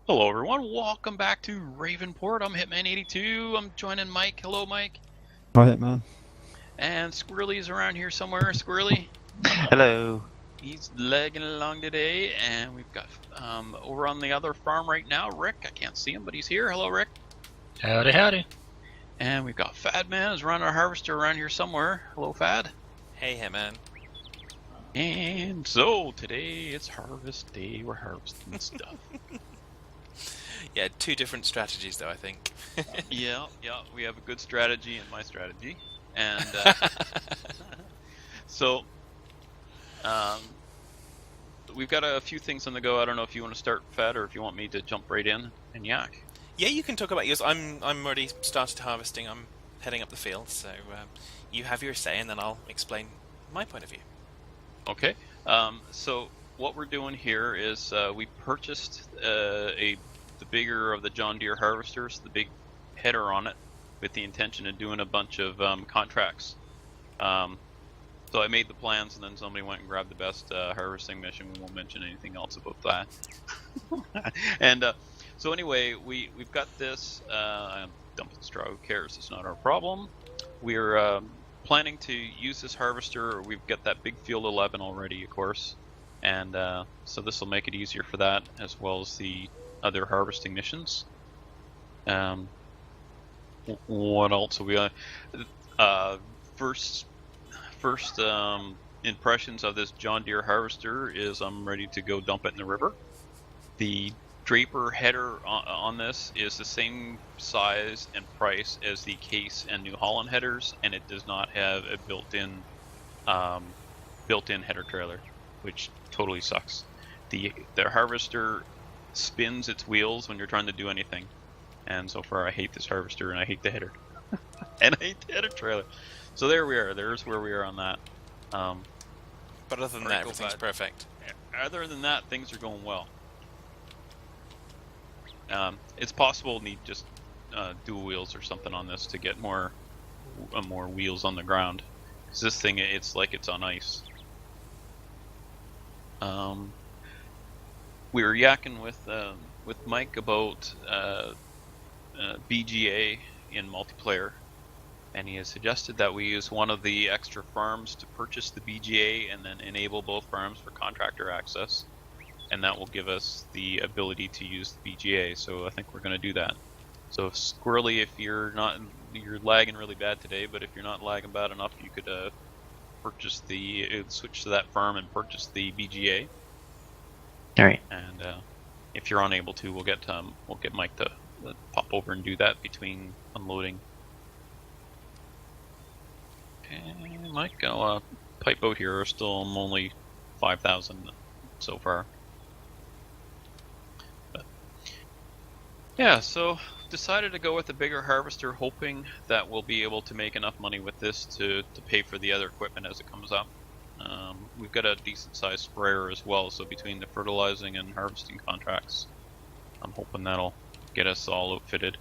Hello everyone, welcome back to Ravenport. I'm Hitman82. I'm joining Mike. Hello Mike. Hi, Hitman. And Squirrely's around here somewhere. Squirrely. Hello. He's legging along today, and we've got over on the other farm right now, Rick. I can't see him, but he's here. Hello Rick. Howdy, howdy. And we've got Fadman is running our harvester around here somewhere. Hello Fad. Hey, Hitman. And so today it's harvest day. We're harvesting stuff. Yeah, two different strategies though, I think. Yeah, we have a good strategy and my strategy. And so we've got a few things on the go. I don't know if you want to start, Fed, or if you want me to jump right in and yak. Yeah, you can talk about yours. I'm already started harvesting. I'm heading up the field, so you have your say, and then I'll explain my point of view. Okay. So what we're doing here is we purchased the bigger of the John Deere harvesters, the big header on it, with the intention of doing a bunch of contracts. So I made the plans, and then somebody went and grabbed the best harvesting mission. We won't mention anything else about that. And so anyway, we've got this. I'm dumping straw. Who cares? It's not our problem. We're planning to use this harvester. We've got that big field 11 already, of course, and so this will make it easier for that, as well as the other harvesting missions. What else? We first impressions of this John Deere harvester is I'm ready to go dump it in the river. The Draper header on this is the same size and price as the Case and New Holland headers, and it does not have a built-in header trailer, which totally sucks. The harvester spins its wheels when you're trying to do anything, and so far I hate this harvester, and I hate the header, and I hate the header trailer. So there we are. There's where we are on that. But other than that, everything's perfect. Other than that, things are going well. It's possible to need just dual wheels or something on this to get more wheels on the ground, because this thing, it's like it's on ice. We were yakking with Mike about BGA in multiplayer, and he has suggested that we use one of the extra farms to purchase the BGA and then enable both farms for contractor access, and that will give us the ability to use the BGA. So I think we're going to do that. So if Squirrely, if you're lagging really bad today, but if you're not lagging bad enough, you could purchase switch to that farm and purchase the BGA. All right. And if you're unable to, we'll get Mike to pop over and do that between unloading. And Mike, I'll pipe out here. Still, I'm only 5,000 so far. But yeah, so decided to go with the bigger harvester, hoping that we'll be able to make enough money with this to pay for the other equipment as it comes up. We've got a decent sized sprayer as well, so between the fertilizing and harvesting contracts, I'm hoping that'll get us all outfitted.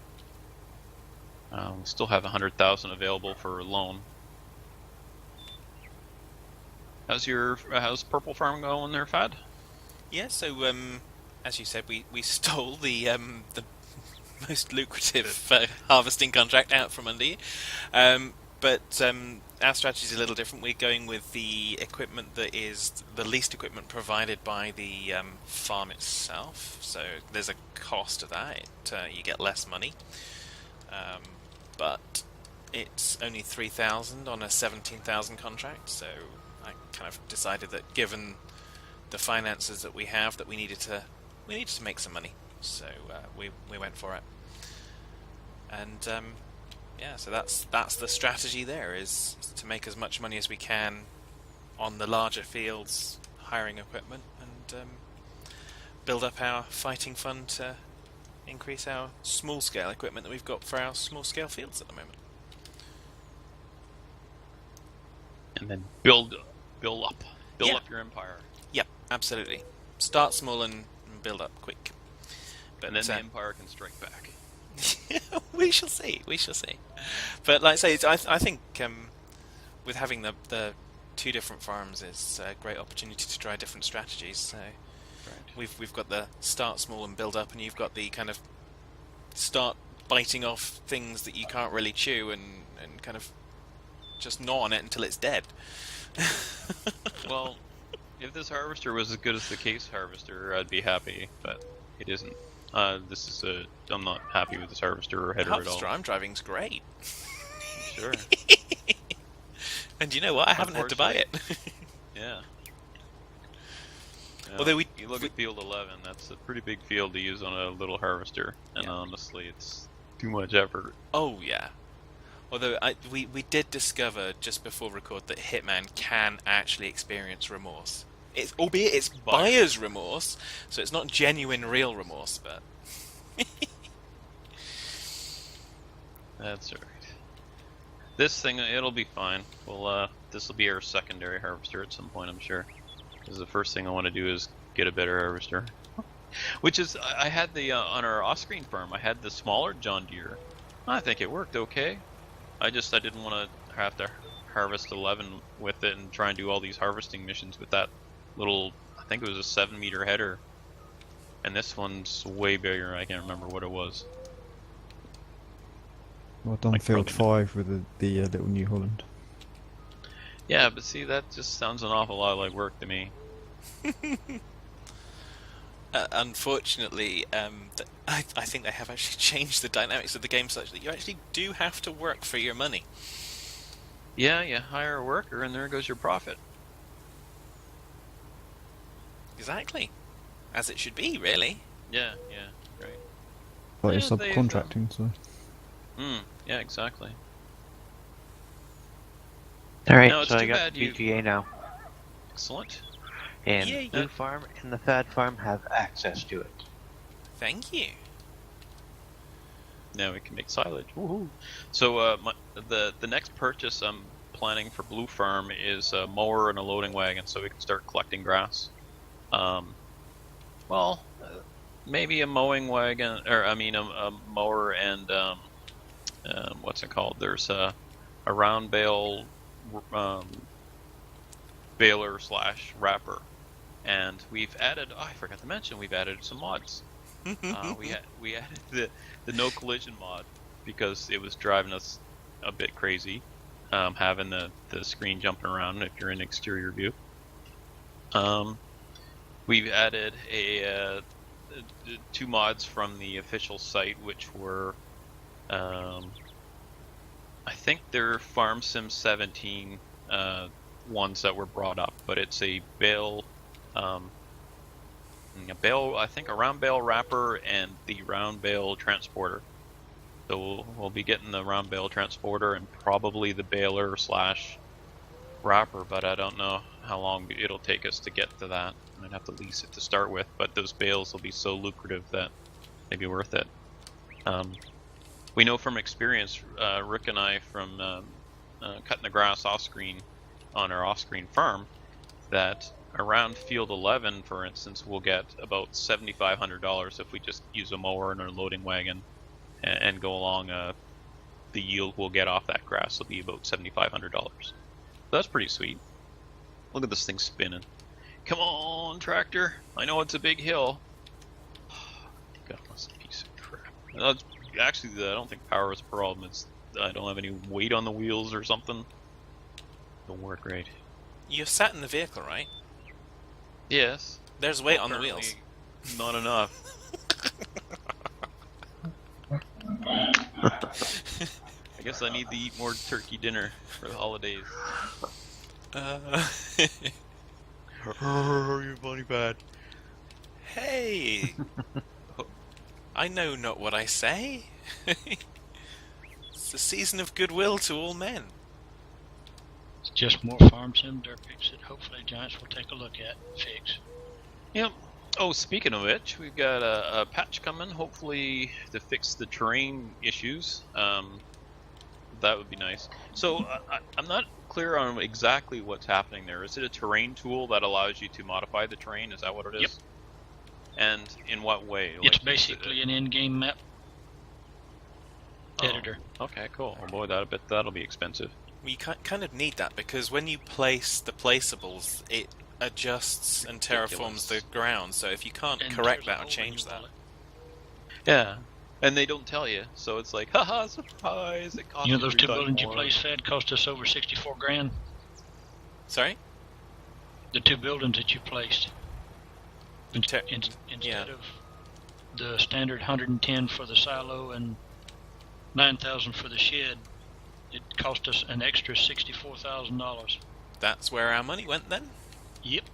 We still have 100,000 available for a loan. How's Purple Farm going there, Fad? Yeah. So as you said, we stole the most lucrative harvesting contract out from under you. But our strategy is a little different. We're going with the equipment that is the least equipment provided by the farm itself. So there's a cost to that. You get less money, but it's only 3,000 on a 17,000 contract. So I kind of decided that given the finances that we have, that we needed to make some money. So we went for it. And yeah, so that's the strategy there, is to make as much money as we can on the larger fields, hiring equipment, and build up our fighting fund to increase our small scale equipment that we've got for our small scale fields at the moment. And then build up your empire. Yep, absolutely. Start small and build up quick. But then the empire can strike back. We shall see. But like I say, I think with having the two different farms is a great opportunity to try different strategies. So right. We've got the start small and build up, and you've got the kind of start biting off things that you can't really chew and kind of just gnaw on it until it's dead. Well, if this harvester was as good as the case harvester, I'd be happy, but it isn't. I'm not happy with this harvester or The header at all. harvester I'm driving's great. Sure. And you know what? I haven't had to buy it. Yeah. Although you look at field 11, that's a pretty big field to use on a little harvester, and honestly, it's too much effort. Oh yeah. Although we did discover just before record that Hitman can actually experience remorse. Albeit it's buyer's remorse, so it's not genuine real remorse, but That's right. This thing, it'll be fine. This will be our secondary harvester at some point, I'm sure. Because the first thing I want to do is get a better harvester. Which is, I had the, on our off-screen farm, I had the smaller John Deere. I think it worked okay. I didn't want to have to harvest 11 with it and try and do all these harvesting missions with that little, I think it was a 7-meter header. And this one's way bigger, I can't remember what it was. Well, I've done field 5 with the little New Holland. Yeah, but see, that just sounds an awful lot like work to me. Unfortunately, I think they have actually changed the dynamics of the game such that you actually do have to work for your money. Yeah, you hire a worker and there goes your profit. Exactly. As it should be, really. Yeah, right. But Yeah, it's subcontracting, so... Yeah, exactly. Alright, No, it's so I too got bad you- PGA now. Excellent. And Yay. Blue Farm and the Thad Farm have access to it. Thank you. Now we can make silage. Woohoo! So the next purchase I'm planning for Blue Farm is a mower and a loading wagon, so we can start collecting grass. Maybe a mowing wagon, or I mean a mower and what's it called? There's a round bale baler / wrapper, and we've added. Oh, I forgot to mention we've added some mods. We added the no collision mod because it was driving us a bit crazy, having the screen jumping around if you're in exterior view. We've added a 2 mods from the official site, which were I think they're Farm Sim 17 ones that were brought up, but it's a bale. I think a round bale wrapper and the round bale transporter. So we'll be getting the round bale transporter and probably the baler / wrapper, but I don't know how long it'll take us to get to that. I might have to lease it to start with, but those bales will be so lucrative that they'd be worth it. We know from experience, Rick and I, from cutting the grass off-screen on our off-screen farm, that around field 11, for instance, we'll get about $7,500 if we just use a mower and a loading wagon and go along. The yield we'll get off that grass will be about $7,500. So that's pretty sweet. Look at this thing spinning. Come on, tractor. I know it's a big hill. God, that's a piece of crap. Actually, I don't think power is a problem. It's I don't have any weight on the wheels or something. Don't work right. You're sat in the vehicle, right? Yes. There's weight on the wheels. Not enough. I guess I need to eat more turkey dinner for the holidays. You funny bad. Hey! I know not what I say. It's the season of goodwill to all men. It's just more farm sim dirt pics that hopefully Giants will take a look at and fix. Yep. Oh, speaking of which, we've got a patch coming, hopefully to fix the terrain issues. That would be nice. So I'm not clear on exactly what's happening there. Is it a terrain tool that allows you to modify the terrain? Is that what it is? Yep. And in what way? It's basically an in-game map editor. Okay, cool. Oh boy, that'll be expensive. We kind of need that because when you place the placeables, it adjusts and Ridiculous. terraforms the ground. So if you can't And correct there's a that or hole in change your that, wallet. Yeah, and they don't tell you, so it's like, haha, surprise! It costs You know those three two times buildings you more. placed, Fed, cost us over 64 grand. sorry. The two buildings that you placed. Ter- Instead yeah. of the standard 110 for the silo and 9,000 for the shed, it cost us an extra $64,000. That's where our money went then. Yep.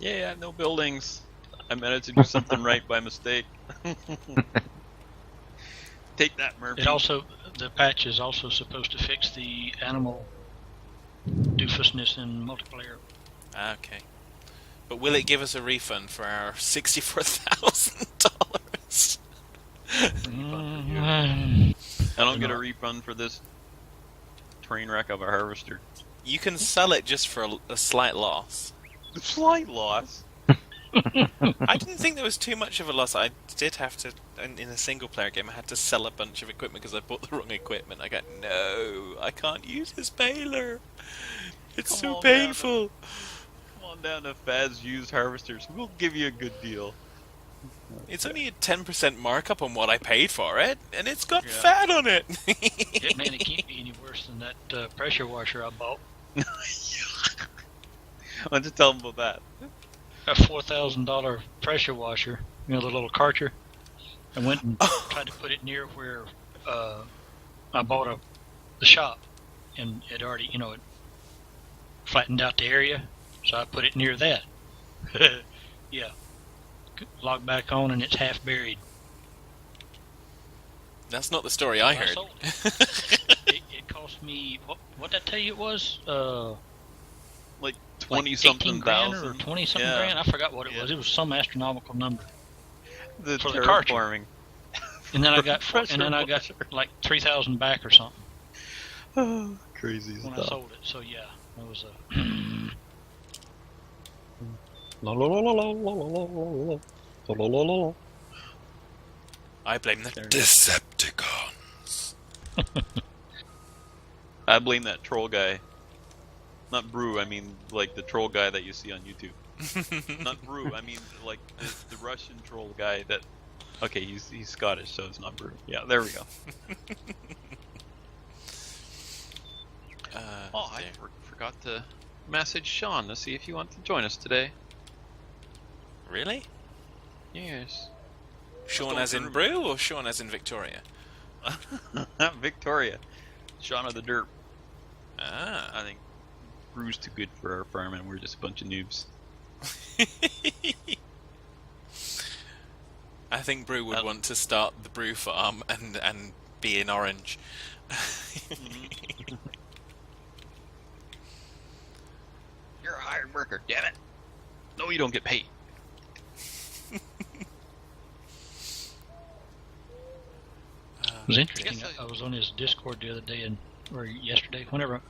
Yeah, no buildings. I managed to do something right by mistake. Take that, Murphy. It also, the patch is also supposed to fix the animal doofusness in multiplayer. Okay. But will it give us a refund for our $64,000? Mm, I don't get a refund for this train wreck of a harvester. You can sell it just for a slight loss. Slight loss. I didn't think there was too much of a loss. I did have to, in a single player game, I had to sell a bunch of equipment because I bought the wrong equipment. I got, no, I can't use his baler. It's Come so on, man. painful. Come on down to Faz Used Harvesters. We'll give you a good deal. It's only a 10% markup on what I paid for it, and it's got Yeah. fat on it. Man, it can't be any worse than that pressure washer I bought. Why don't you tell them about that? A $4,000 pressure washer, you know, the little carcher. I went and tried to put it near where I bought the shop, and it already, you know, it flattened out the area, so I put it near that. Yeah. Log back on, and it's half buried. That's not the story I I heard. sold It cost me, what did I tell you it was? Like Like 20-something 18 grand or thousand. 20-something Yeah. grand. I forgot what it Yeah. was. It was some astronomical number. The for the cartridge. terraforming. And then I got Pressure like washer. 3,000 back or something Crazy when I stuff. sold it. So yeah, it was a. I blame the There it is. Decepticons. I blame that troll guy. Not Brew, I mean like the troll guy that you see on YouTube. Not Brew, I mean like the Russian troll guy that... Okay, he's Scottish, so it's not Brew. Yeah, there we go. Oh, I dear. forgot to message Sean to see if he wants to join us today. Really? Yes. Sean going as in through. Brew or Sean as in Victoria? Victoria. Sean of the Derp. Ah. I think Brew's too good for our farm and we're just a bunch of noobs. I think Brew would want to start the Brew farm and be in orange. You're a hired worker, damn it. No, you don't get paid. It was interesting. Yes, I was on his Discord the other day or yesterday, whenever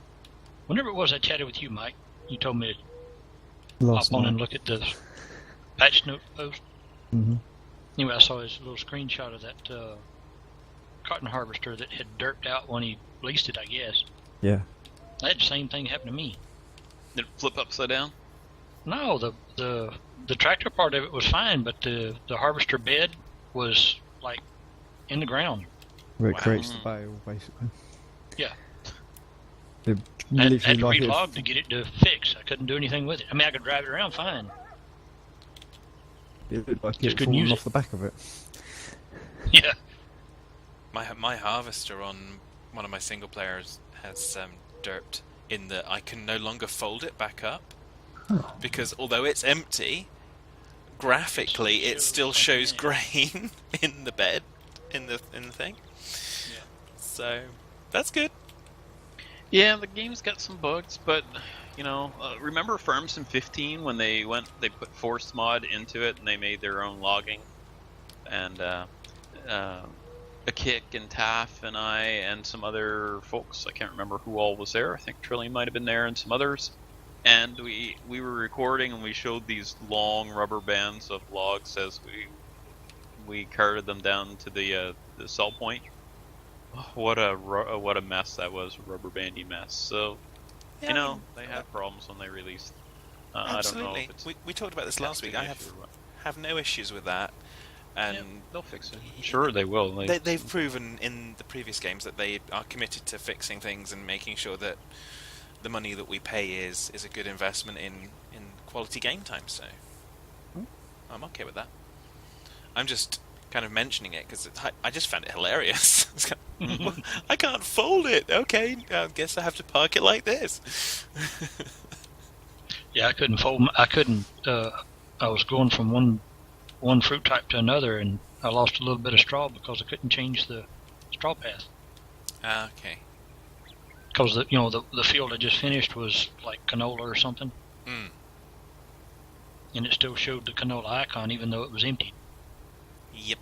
it was I chatted with you, Mike. You told me to Last hop on night. and look at the patch note post. hmm Anyway, I saw his little screenshot of that cotton harvester that had derped out when he leased it, I guess. Yeah. I had the same thing happen to me. Did it flip upside down? No, the tractor part of it was fine, but the harvester bed was like in the ground. Where it Wow. creates the bale, basically. Yeah. It I had literally to like it. relog to get it to fix. I couldn't do anything with it. I mean, I could drive it around fine. It looked like Just it couldn't falling use off it. the back of it. Yeah. My harvester on one of my single players has derped in that I can no longer fold it back up because although it's empty, graphically it still shows grain in the bed in the thing. Yeah. So that's good. Yeah, the game's got some bugs, but you know, remember Farms in 15 when they put Force Mod into it and they made their own logging, and a Kick and Taff and I and some other folks. I can't remember who all was there. I think Trillian might have been there and some others. And we were recording and we showed these long rubber bands of logs as we carted them down to the sell point. What a mess that was, a rubber bandy mess. So, Yeah, you know, they had problems when they released I don't know Absolutely. if it's We talked about this last week. I issue or what. have no issues with that. And Yeah, they'll fix it. I'm sure they will. they've proven in the previous games that they are committed to fixing things and making sure that the money that we pay is a good investment in quality game time. So I'm okay with that. I'm just kind of mentioning it because I just found it hilarious. It's kind of, I can't fold it. Okay, I guess I have to park it like this. Yeah, I couldn't fold. I couldn't. I was going from one fruit type to another, and I lost a little bit of straw because I couldn't change the straw path. Okay. Because the field I just finished was like canola or something, and it still showed the canola icon even though it was empty. Yep.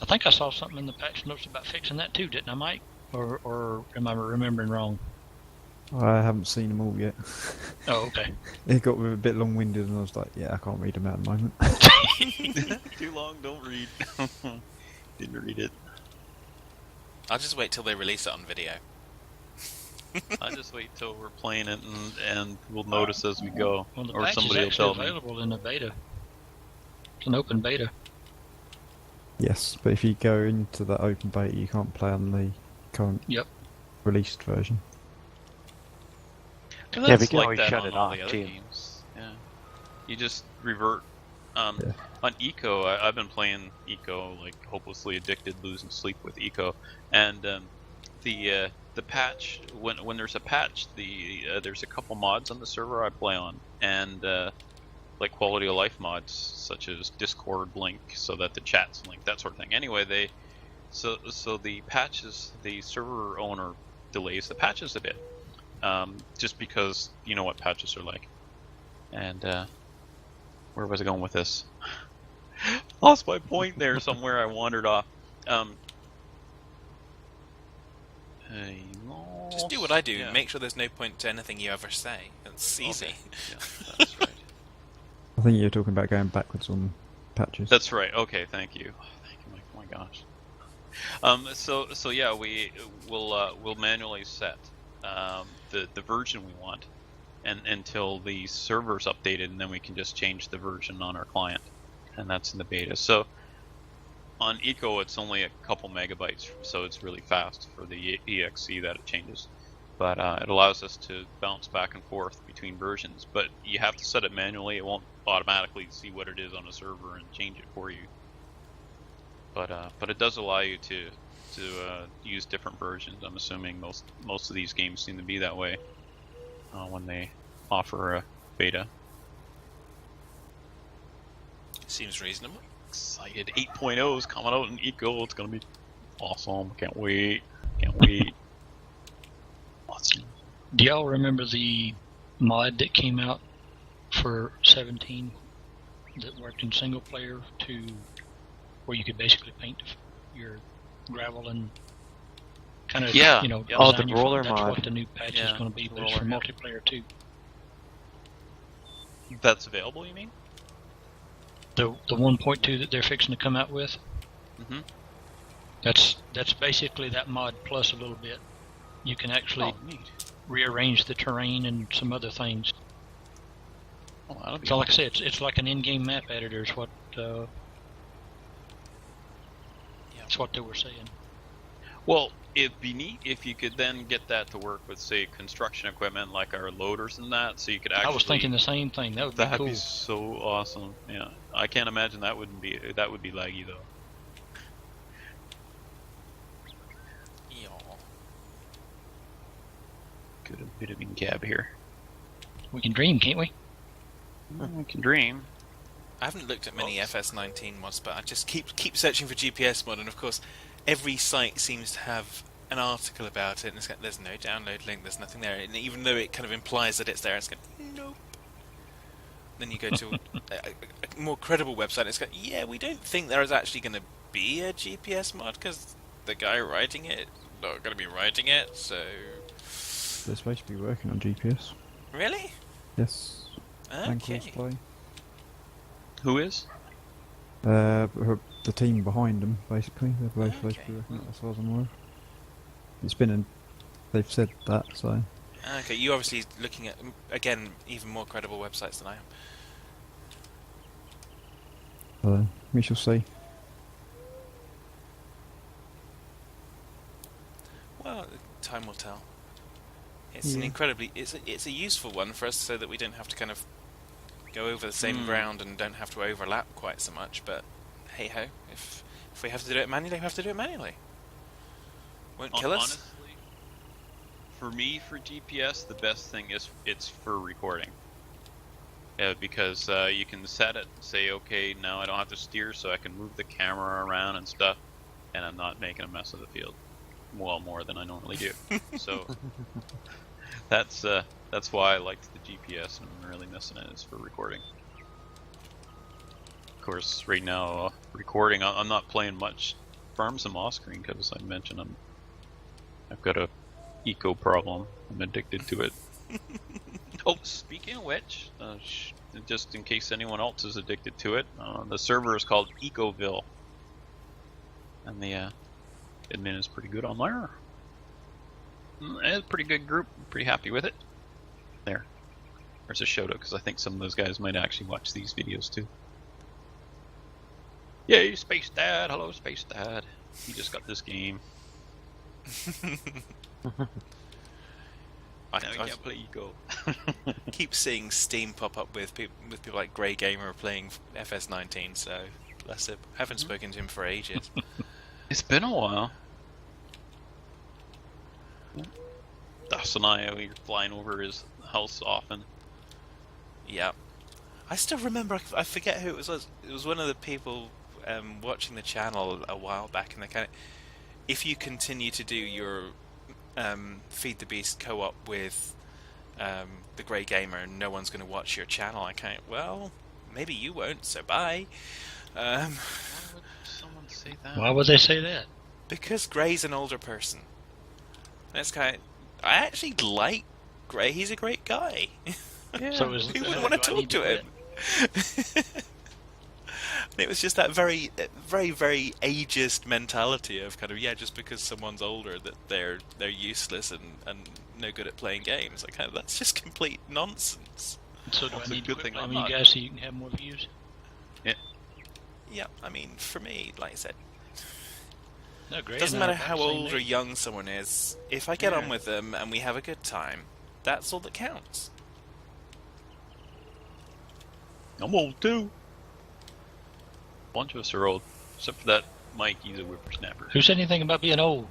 I think I saw something in the patch notes about fixing that too, didn't I, Mike? Or am I remembering wrong? I haven't seen them all yet. Oh, okay. It got a bit long-winded, and I was like, yeah, I can't read them at the moment. Too long, don't read. Didn't read it. I'll just wait till they release it on video. I just wait till we're playing it and we'll notice as we go, Well, the or patch somebody will is tell actually me. available in the beta. It's an open beta. Yes, but if you go into that open beta, you can't play on the current Yep. released version. Well, Yeah, that's we can like always that shut on it all off, the other too. games. Yeah, you just revert. Yeah. On Eco, I've been playing Eco like hopelessly addicted, losing sleep with Eco, and the patch when there's a patch, there's a couple mods on the server I play on, and like quality of life mods such as Discord link so that the chat's linked, that sort of thing. Anyway, so the patches, the server owner delays the patches a bit, just because you know what patches are like. And where was I going with this? Lost my point there somewhere. I wandered off. Just do what I do. Yeah. Make sure there's no point to anything you ever say. It's easy. Okay. Yeah, that's right. I think you're talking about going backwards on patches. That's right. Okay, thank you. Thank you, Mike. Oh my gosh. So yeah, we'll manually set the version we want, and until the server's updated, and then we can just change the version on our client, and that's in the beta. So on Eco, it's only a couple megabytes, so it's really fast for the exe that it changes. But it allows us to bounce back and forth between versions. But you have to set it manually. It won't automatically see what it is on a server and change it for you. But it does allow you to use different versions. I'm assuming most of these games seem to be that way when they offer a beta. Seems reasonable. Excited. 8.0 is coming out in Eco. It's gonna be awesome. Can't wait. Can't wait. Awesome. Do y'all remember the mod that came out for 17 that worked in single player to where you could basically paint your gravel and kind of Yeah. design Oh, the your roller That's mod. what the new patch is Yeah, going to be, but it's roller, for yeah. multiplayer too. That's available, you mean? The 1.2 that they're fixing to come out with. Mm-hmm. That's basically that mod plus a little bit. You can actually Oh, neat. rearrange the terrain and some other things. Oh, that'll be So, like I awesome. said, it's like an in-game map editor. Is what that's what they were saying. Well, it'd be neat if you could then get that to work with, say, construction equipment like our loaders and that, so you could actually. I was thinking the same thing. That would be That'd cool. be so awesome. Yeah, I can't imagine that would be laggy though. Yeah. Good, a bit of gab here. We can dream, can't we? I can dream. I haven't looked at many FS19 mods, but I just keep searching for GPS mod, and of course, every site seems to have an article about it, and there's no download link, there's nothing there, and even though it kind of implies that it's there, it's going, nope. Then you go to a more credible website, and it's going, yeah, we don't think there is actually going to be a GPS mod, because the guy writing it not going to be writing it, so... They're supposed to be working on GPS. Really? Yes. And Okay. crossplay. Who is? The team behind them, basically. They're both supposed to be Okay. working on it, as far as I'm aware. It's been they've said that, so. Okay, you obviously looking at, again, even more credible websites than I am. We shall see. Well, time will tell. It's an Yeah. incredibly, it's a useful one for us so that we don't have to kind of go over the same ground and don't have to overlap quite so much. But hey ho, if we have to do it manually, we have to do it manually. Won't kill us. Honestly, for me, for GPS, the best thing is it's for recording. Because you can set it, say, okay, now I don't have to steer, so I can move the camera around and stuff, and I'm not making a mess of the field. Well, more than I normally do. So that's why I liked the GPS, and I'm really missing it is for recording. Of course, right now, recording, I'm not playing much Farms and Moss Screen because I mentioned I've got a eco problem. I'm addicted to it. Oh, speaking of which, just in case anyone else is addicted to it, the server is called Ecoville, and the admin is pretty good on there. It's a pretty good group. I'm pretty happy with it. There's a shout out because I think some of those guys might actually watch these videos too. Yay, Space Dad! Hello, Space Dad. He just got this game. I can't play Eco. keep seeing Steam pop up with people like Grey Gamer playing FS19. So bless him. Haven't spoken to him for ages. It's been a while. Dust and I are flying over his house often. Yeah, I still remember. I forget who it was. It was one of the people watching the channel a while back, and they kind of, if you continue to do your Feed the Beast co-op with the Grey Gamer, no one's going to watch your channel. I can't. Well, maybe you won't. So bye. Why would someone say that? Why would they say that? Because Grey's an older person. That's kind of. I actually like Grey. He's a great guy. Yeah. So is Who wouldn't want to talk to him? And it was just that very, very, very ageist mentality of kind of just because someone's older that they're useless and no good at playing games. Like that's just complete nonsense. So do That's I a need to good quit thing playing I'm with you not. guys so you can have more views? Yeah, I mean, for me, like I said, No, great. doesn't matter how old or young someone is. If I get Yeah. on with them and we have a good time, that's all that counts. I'm old too. A bunch of us are old, except for that Mike. He's a whippersnapper. Who said anything about being old?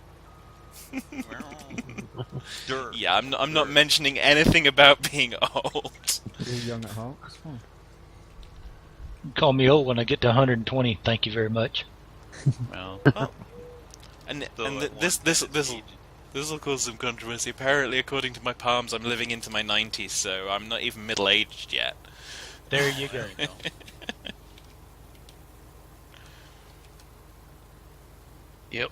Dirt. Yeah, I'm not mentioning anything about being old. You're young at heart. It's fine. You call me old when I get to 120. Thank you very much. Well, And still and at th- one this age. will cause some controversy. Apparently, according to my palms, I'm living into my 90s, so I'm not even middle aged yet. There you go. Yep.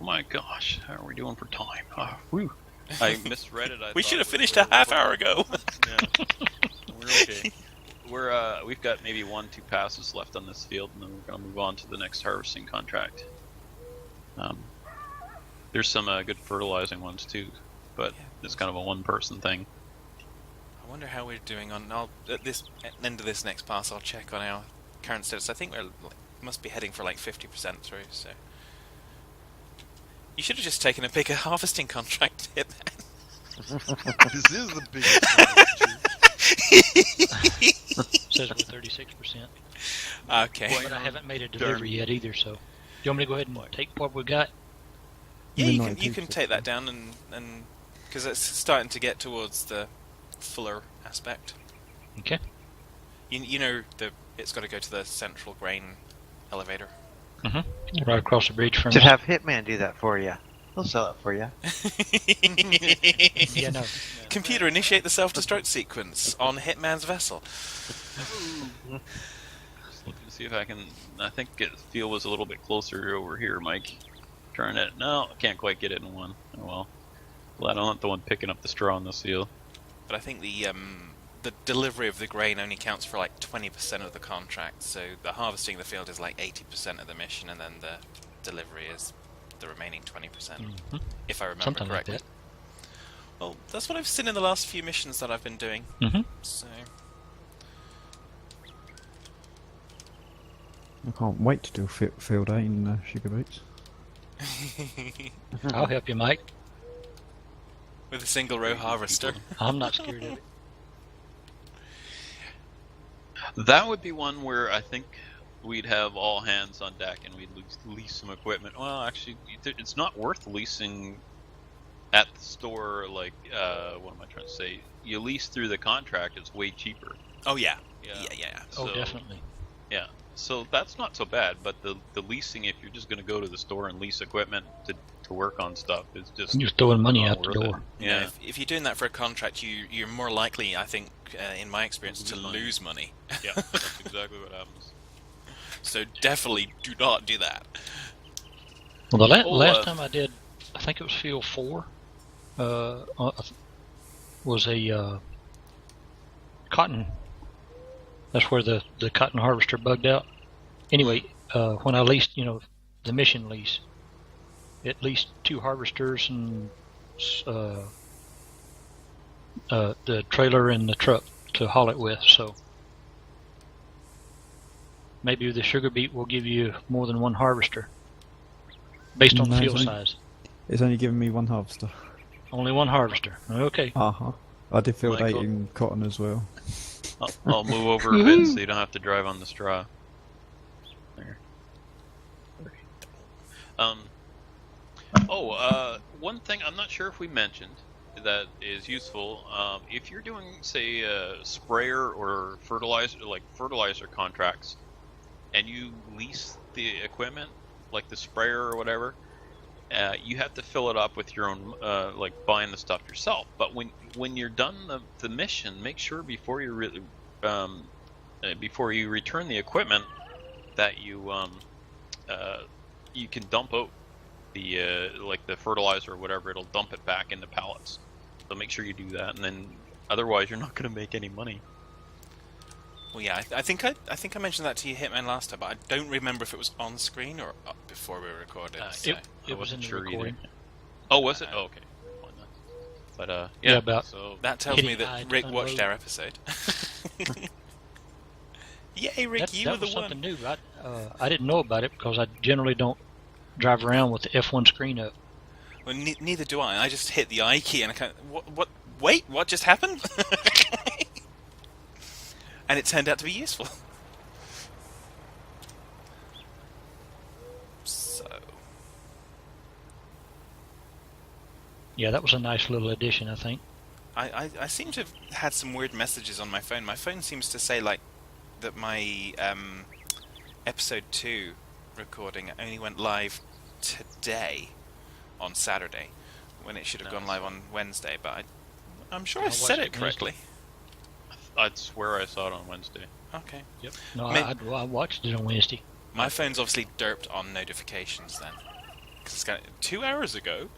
Oh my gosh, how are we doing for time? Whew. I misread it. We should have finished a half hour ago. Yeah. We're okay. We've got maybe 1-2 passes left on this field, and then we're gonna move on to the next harvesting contract. There's some good fertilizing ones too, but it's kind of a one-person thing. I wonder how we're doing on. At the end of this next pass, I'll check on our current status. I think we're must be heading for like 50% through. So you should have just taken a bigger harvesting contract hit. This is the biggest Says we're 36%. Okay. But I haven't made a delivery yet either, so. Do you want me to go ahead and take what we got? Yeah, You're you can 92%. take that down and because it's starting to get towards the fuller aspect. Okay. You know it's got to go to the central grain elevator. Right across the bridge from To us. have Hitman do that for you. He'll sell it for you. Yeah, no. Computer, initiate the self-destruct sequence on Hitman's vessel. Just looking to see if I can. I think field was a little bit closer over here, Mike. Trying it. No, I can't quite get it in one. Oh well. Well, I'm not the one picking up the straw in this field. But I think the delivery of the grain only counts for like 20% of the contract. So the harvesting of the field is like 80% of the mission, and then the delivery is the remaining 20%, Mhm. if I remember Something like correctly. that. Well, that's what I've seen in the last few missions that I've been doing. Mm-hmm. So I can't wait to do field A in Sugar Beets. I'll help you, Mike. with a single row harvester. I'm not scared of it. That would be one where I think we'd have all hands on deck and we'd lease some equipment. Well, actually, it's not worth leasing at the store. Like, what am I trying to say? You lease through the contract; it's way cheaper. Oh yeah, Yeah. yeah. Oh, So, definitely. Yeah, so that's not so bad. But the leasing, if you're just going to go to the store and lease equipment to work on stuff, is just You're throwing money not out the worth it. door. You know, Yeah. if you're doing that for a contract, you're more likely, I think, in my experience, to Lose money. lose money. Yeah, that's exactly what happens. So definitely do not do that. Well, the Oh, last time I did, I think it was Field 4, was a cotton. That's where the cotton harvester bugged out. Anyway, when I leased, the mission lease, it leased 2 harvesters and the trailer and the truck to haul it with. So maybe the sugar beet will give you more than 1 harvester based on the No, field it's size. It's only given me 1 harvester. Only 1 harvester. Okay. I did field 8 Michael. in cotton as well. I'll move over a bit so you don't have to drive on the straw. There. One thing I'm not sure if we mentioned that is useful. If you're doing, say, sprayer or fertilizer contracts, and you lease the equipment, like the sprayer or whatever, you have to fill it up with your own, like buying the stuff yourself. But when you're done the mission, make sure before you return the equipment that you can dump out the like the fertilizer or whatever. It'll dump it back into pallets. So make sure you do that, and then otherwise you're not going to make any money. Well, yeah, I think I mentioned that to you, Hitman, last time, but I don't remember if it was on screen or up before we recorded. So. It was in the recording. Either. Oh, was it? Oh, okay. But Yeah, yeah. about So That tells me Hitting I that to Rick watched unload. our episode. Yay, Rick, you that were the was something one. new. I didn't know about it because I generally don't drive around with the F1 screen up. Well, neither do I. I just hit the I key and I kind of, what? Wait, what just happened? And it turned out to be useful. So, Yeah, that was a nice little addition, I think. I seem to have had some weird messages on my phone. My phone seems to say like that my episode 2 recording only went live today on Saturday when it should have gone live on Wednesday, but I'm sure I I said watched it it correctly. I'd swear I saw it on Wednesday. Okay. Yep. No, Ma- I watched it on Wednesday. My phone's obviously derped on notifications then. Because it's kind of 2 hours ago.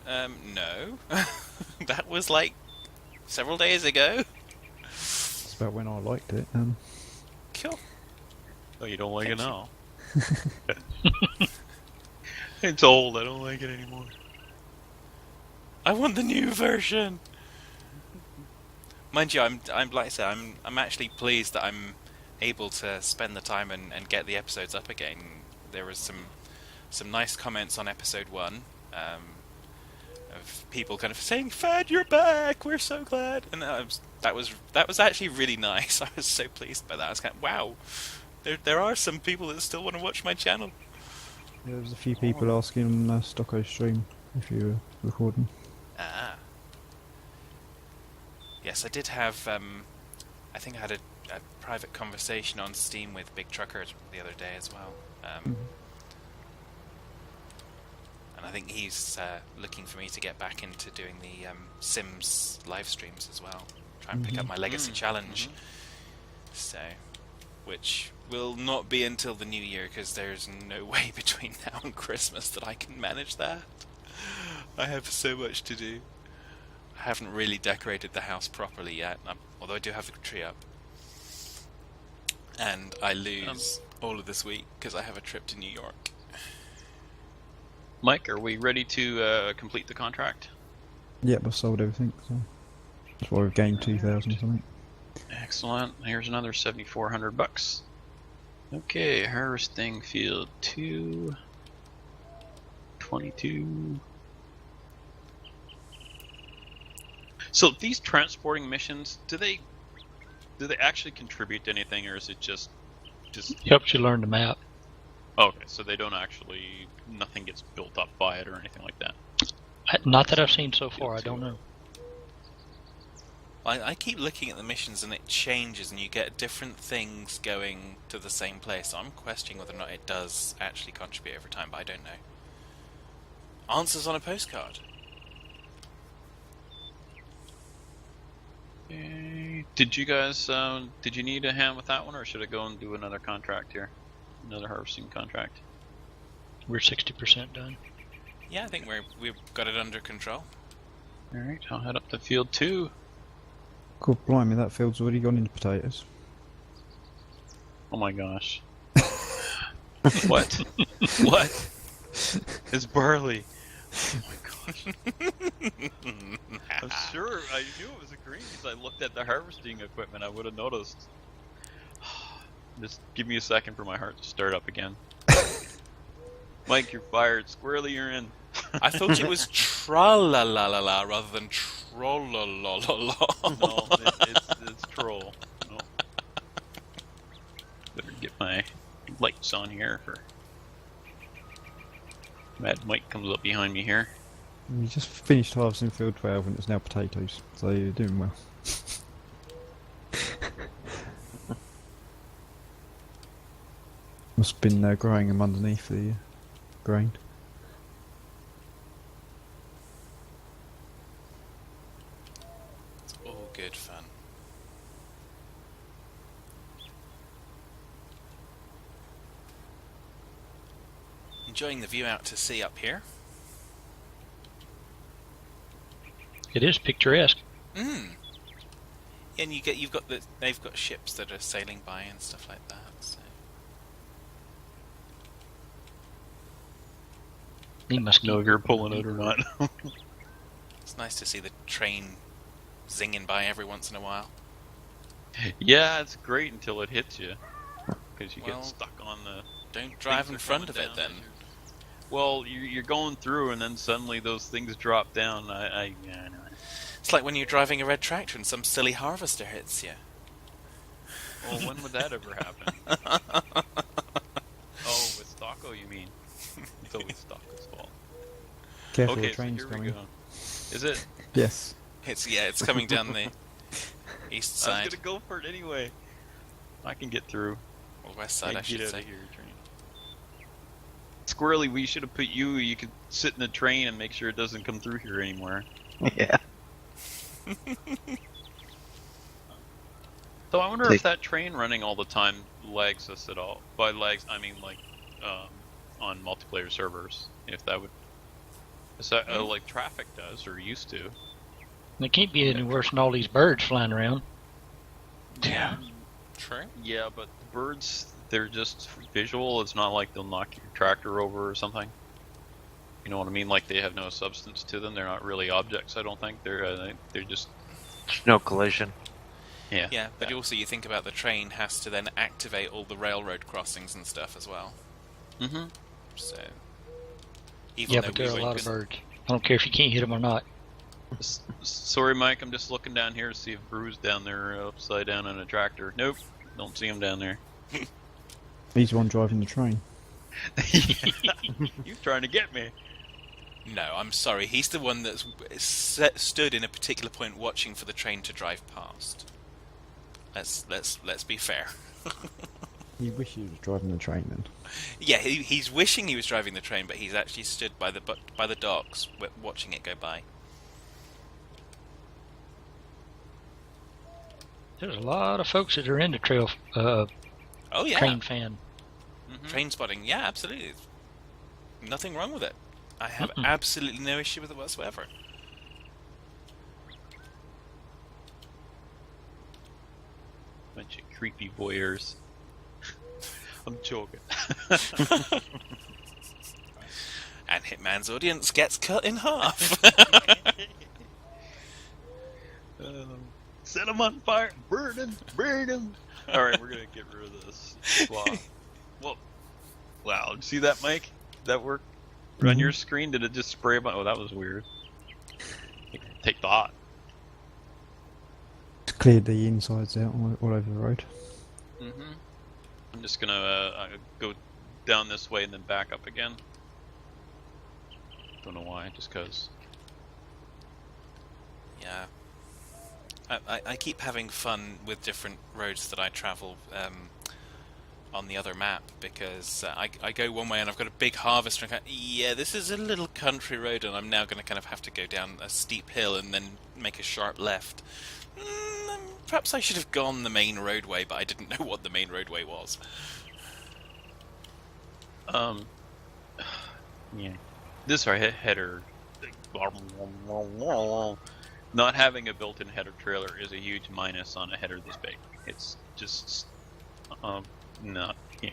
No. That was like several days ago. It's about when I liked it. Cool. Oh, you don't like it Thank now? It's old. I don't like it anymore. I want the new version. Mind you, I'm like I said, I'm actually pleased that I'm able to spend the time and get the episodes up again. There was some nice comments on episode 1, of people kind of saying, "Fad, you're back. We're so glad." And that was actually really nice. I was so pleased by that. I was kind of, wow. There are some people that still want to watch my channel. There was a few people asking on Stocko stream if you were recording. Ah. Yes, I did have. I think I had a private conversation on Steam with Big Trucker the other day as well. And I think he's looking for me to get back into doing the Sims live streams as well. Try and pick up my Legacy Challenge. So, which will not be until the new year because there's no way between now and Christmas that I can manage that. I have so much to do. I haven't really decorated the house properly yet, although I do have the tree up. And I lose all of this week because I have a trip to New York. Mike, are we ready to complete the contract? Yep, I've sold everything, so that's why we've gained 2,000 something. Excellent. Here's another $7,400. Okay, harvesting field 2, 22. So these transporting missions, do they actually contribute to anything, or is it just Helps you learn the map. okay? So they don't actually, nothing gets built up by it or anything like that. Not that I've seen so far. I don't know. I keep looking at the missions and it changes, and you get different things going to the same place. So I'm questioning whether or not it does actually contribute over time, but I don't know. Answers on a postcard. Okay. Did you guys did you need a hand with that one, or should I go and do another contract here, another harvesting contract? We're 60% done. Yeah, I think we've got it under control. All right, I'll head up to field 2. God blimey, that field's already gone into potatoes. Oh my gosh. What? What? It's barley. Oh my gosh. I'm sure I knew it was a green because I looked at the harvesting equipment. I would have noticed. Just give me a second for my heart to start up again. Mike, you're fired. Squirrely, you're in. I thought it was tra-la-la-la-la rather than troll-la-la-la-la. No, it's troll. No. Better get my lights on here for Mad Mike comes up behind me here. We just finished harvesting field 12 and it's now potatoes, so you're doing well. Must have been growing them underneath the grain. It's all good fun. Enjoying the view out to sea up here. It is picturesque. And they've got ships that are sailing by and stuff like that. So. He must know if you're pulling it or not. It's nice to see the train zinging by every once in a while. Yeah, it's great until it hits you, because you Well, get stuck on the. Don't drive in things are front of coming it down then. as well, you're going through, and then suddenly those things drop down. Yeah, I know. It's like when you're driving a red tractor and some silly harvester hits you. Well, when would that ever happen? Oh, with Stocko, you mean? It's always Stocko's fault. Careful, Okay, the train's so here we coming. go. Is it? Yes. It's coming down the east I was side, gonna go for it anyway. I can get through. or west side, I Get should out say. of here, train. Squirrely, we should have put you. You could sit in the train and make sure it doesn't come through here anymore. Yeah. So I wonder if that train running all the time lags us at all. By lags, I mean like on multiplayer servers. If that would, is that like traffic does or used to? They can't be any worse than all these birds flying around. Yeah. True. Yeah, but the birds, they're just visual. It's not like they'll knock your tractor over or something. You know what I mean? Like they have no substance to them. They're not really objects. I don't think they're just There's no collision. yeah. Yeah, but also you think about the train has to then activate all the railroad crossings and stuff as well. Mm-hmm. So even Yeah, though but there are a we lot of can- birds. I don't care if you can't hit them or not. Sorry, Mike. I'm just looking down here to see if Brew's down there upside down on a tractor. Nope, don't see him down there. He's the one driving the train. You trying to get me? No, I'm sorry. He's the one that's stood in a particular point watching for the train to drive past. Let's be fair. You wish he was driving the train then. Yeah, he's wishing he was driving the train, but he's actually stood by the docks watching it go by. There's a lot of folks that are into Oh yeah, train fan. Mm-hmm. train spotting. Yeah, absolutely. Nothing wrong with it. I have Mm-mm. absolutely no issue with it whatsoever. Bunch of creepy voyeurs. I'm joking. And Hitman's audience gets cut in half. Set him on fire, burn him, burn him. All right, we're gonna get rid of this. Well, wow. See that, Mike? Did that work on your screen? Did it just spray about? Oh, that was weird. Take thought. Cleared the insides out all over the road. I'm just gonna go down this way and then back up again. Don't know why, just cause. Yeah. I keep having fun with different roads that I travel on the other map, because I go one way and I've got a big harvester and yeah, this is a little country road, and I'm now going to kind of have to go down a steep hill and then make a sharp left. Perhaps I should have gone the main roadway, but I didn't know what the main roadway was. Yeah. This header, not having a built-in header trailer is a huge minus on a header this big. It's just not. Yeah.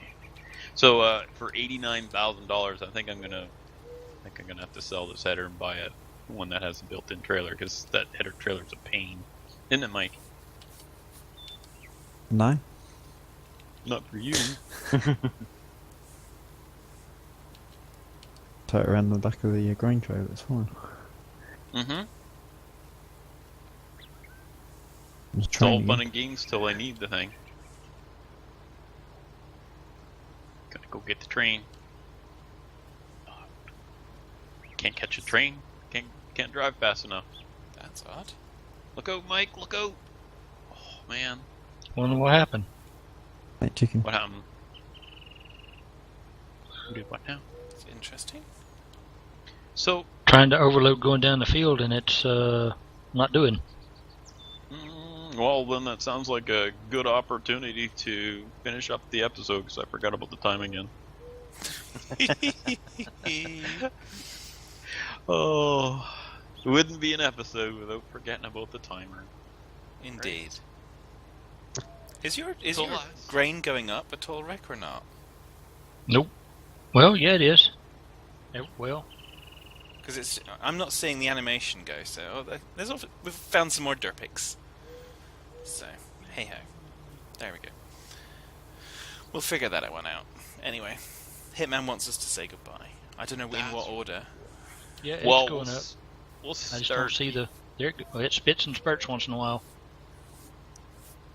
So for $89,000, I think I'm gonna have to sell this header and buy one that has a built-in trailer, because that header trailer is a pain, isn't it, Mike? No. Not for you. Tow it around the back of the grain trailer, it's fine. It's all fun and games till I need the thing. Gotta go get the train. Can't catch a train. Can't drive fast enough. That's odd. Look out, Mike! Look out! Oh man! Wonder what happened. Hey, chicken. What happened? Who did what now? It's interesting. So Trying to overload going down the field, and it's not doing. Well, then that sounds like a good opportunity to finish up the episode, because I forgot about the time again. Oh, it wouldn't be an episode without forgetting about the timer. Indeed. Is your So grain going up at all, Rick, or not? Nope. Well, yeah, it is. Well, Because I'm not seeing the animation go. So we've found some more derpics. So hey ho, there we go. We'll figure that one out. Anyway, Hitman wants us to say goodbye. I don't know in what order. yeah, it's Well, going up. we'll I just don't start. see it spits and spurts once in a while.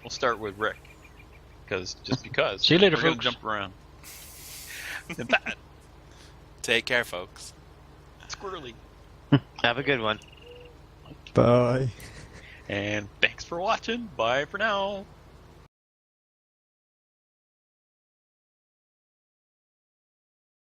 We'll start with Rick, because See you later, we're gonna folks. jump around. And that Take care, folks. squirrely. Have a good one. Bye. And thanks for watching. Bye for now.